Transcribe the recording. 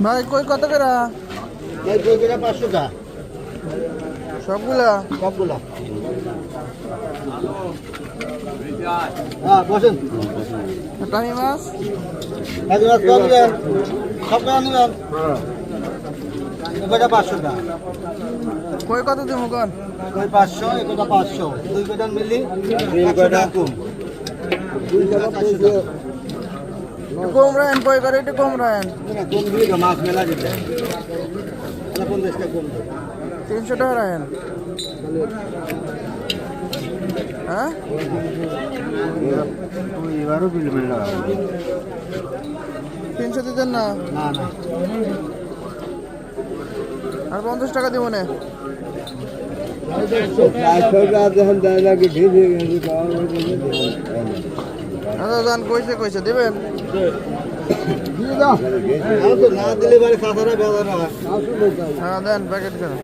ভাই কই কত করে? এই দুই কেজি 500 টাকা সবগুলা সবগুলা। হ্যাঁ বসেন। টানি মাছ এক মাছ কত নেবেন? সব টাকা নেবেন? এটা 500 টাকা। কই কত দিব কোন? কই 500, এটা 500। দুই কেজি মিলি 100 টাকা কম। দুই কেজি 400 টাকা। কম রাখেন কই করে একটু কম রাখেন। না কম দিবি তো মাছ মেলা দিতে। তাহলে 50 টাকা কম দেব। 300 টাকা রাখেন। হ্যাঁ তুই এবারও বিল মেলা। 300 দিতেন না? না না আর 50 টাকা দিব না। 400 টাকা যখন দেয় লাগে ঢেলে আচ্ছা জান কইছে কইছে দিবেন। দিয়ে দাও। না দিলে বাড়ি খাতাটা বেজার হয়। হ্যাঁ দেন প্যাকেট করে।